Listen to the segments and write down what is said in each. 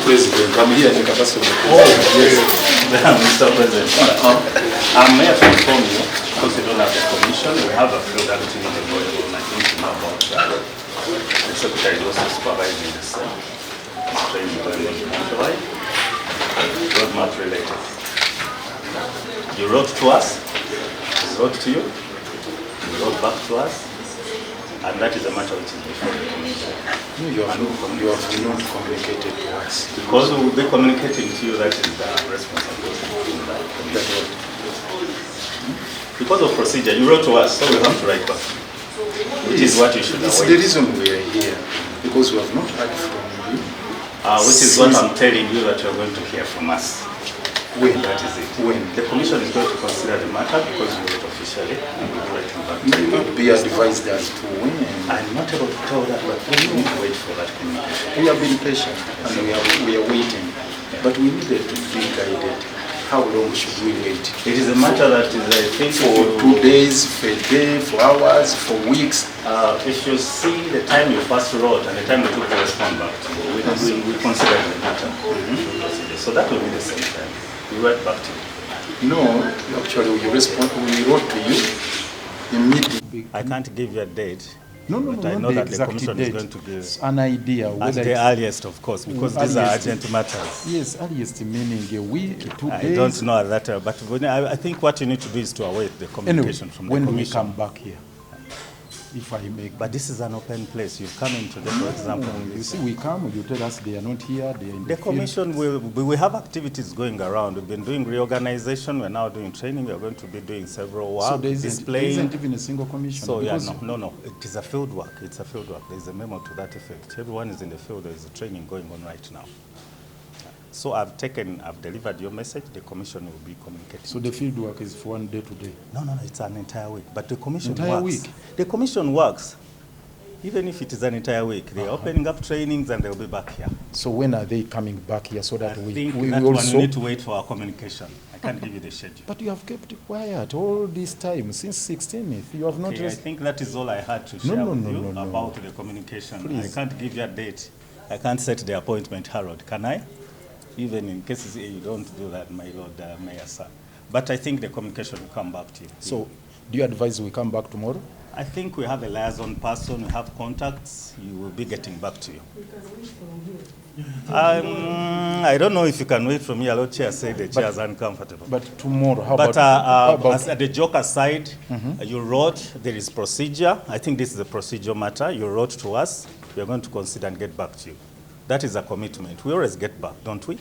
President. I'm here in the capacity of the President. Oh, yes. Mr. President. I'm here to inform you, because we don't have the commission, we have a field activity going on. I think you know about that. The Secretary is also supervising this training going on in July. Roadmap related. You wrote to us, we wrote to you, you wrote back to us, and that is a matter which is before the commission. No, you have not communicated to us. Because we will be communicating to you, that is the responsibility of the commission. Because of procedure, you wrote to us, so we have to write back. Which is what you should avoid. It's the reason we are here, because we have not heard from you. Which is what I'm telling you that you're going to hear from us. When? That is it. When? The commission is going to consider the matter because you wrote officially and we'll write back. You will not be advised as to when. I'm not able to tell that, but we need to wait for that communication. We have been patient and we are waiting, but we needed to be guided. How long should we wait? It is a matter that is, I think, for 2 days, for a day, for hours, for weeks. If you see the time you first wrote and the time you took to respond back to you, we consider the matter. So that will be the same time. We write back to you. No, actually we wrote to you immediately. I can't give you a date. No, but I know that the commission is going to give an idea. At the earliest, of course, because these are urgent matters. Yes, earliest meaning a week, 2 days. I don't know that, but I think what you need to do is to await the communication from the commission. When we come back here, if I make. But this is an open place. You come in today, for example. You see, we come, you tell us they are not here, they are in the commission we have activities going around. We've been doing reorganization, we're now doing training, we're going to be doing several work, so there isn't even a single commission? So yeah, no, it is a field work, it's a field work. There's a memo to that effect. Everyone is in the field, there's a training going on right now. So I've delivered your message, the commission will be communicating. So the field work is for 1 day today? No, it's an entire week. But the commission entire works. Week? The commission works. Even if it is an entire week, they're opening up trainings and they'll be back here. So when are they coming back here so that we need to wait for our communication. I can't give you the schedule. But you have kept it quiet all this time, since 16th. You have not... I think that is all I had to share with you about the communication. Please. I can't give you a date. I can't set the appointment, Harold. Can I? Even in cases you don't do that, my Lord Mayor, sir. But I think the communication will come back to you. So, do you advise we come back tomorrow? I think we have a liaison person, we have contacts, you will be getting back to you. I don't know if you can wait from here. Lord Chair said the chair is uncomfortable. But tomorrow, how about... But the joke aside, you wrote, there is procedure. I think this is a procedure matter. You wrote to us. We are going to consider and get back to you. That is a commitment. We always get back, don't we?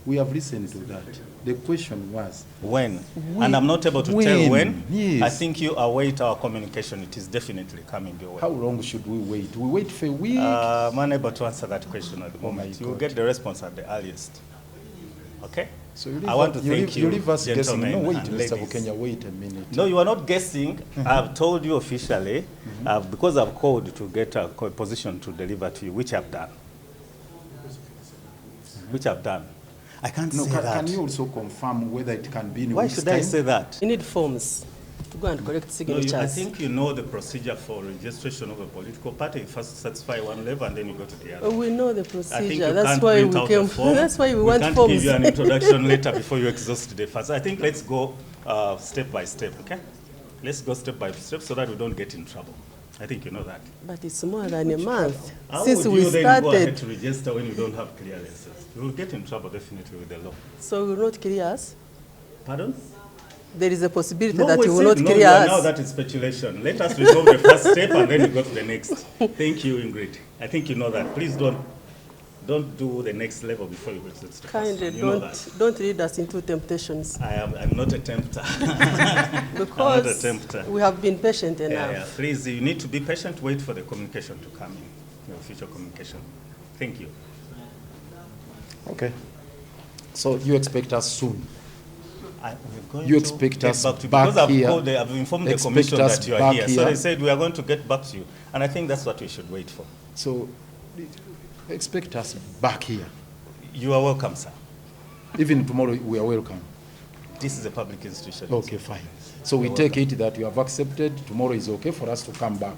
We have listened to that. The question was... When? And I'm not able to tell when. Yes. I think you await our communication. It is definitely coming your way. How long should we wait? We wait for a week? I'm unable to answer that question at the moment. You will get the response at the earliest. Okay? So you leave, I want to thank you, leave us guessing. No, wait, Mr. Bukenya, wait a minute. No, you are not guessing. I've told you officially, because I've called to get a position to deliver to you, which I've done. Which I've done. I can't say that. Can you also confirm whether it can be in Why should I say that? You need forms to go and collect signatures. I think you know the procedure for registration of a political party. You first satisfy one level and then you go to the other. We know the procedure. I think that's why we came. That's why we want forms. We can't give you an introduction later before you exhaust the first. I think let's go step by step, okay? Let's go step by step so that we don't get in trouble. I think you know that. But it's more than a month How since would we you started. Then go ahead to register when you don't have clearances? You will get in trouble definitely with the law. So you will not clear us? Pardon? There is a possibility no, that you will not no, clear us. Now that is speculation. Let us resolve the first step and then we go to the next. Thank you, Ingrid. I think you know that. Please don't do the next level before you reach the first. Kindly don't lead us into temptations. I'm not a tempter. Because I'm not a tempter. We have been patient enough. Yeah. Please, you need to be patient. Wait for the communication to come in, the future communication. Thank you. Okay. So you expect us soon? You expect us back here? Because I've informed the commission that you are here. So they said we are going to get back to you. And I think that's what we should wait for. So expect us back here. You are welcome, sir. Even tomorrow we are welcome. This is a public institution. Okay, fine. So we take it that you have accepted. Tomorrow is okay for us to come back.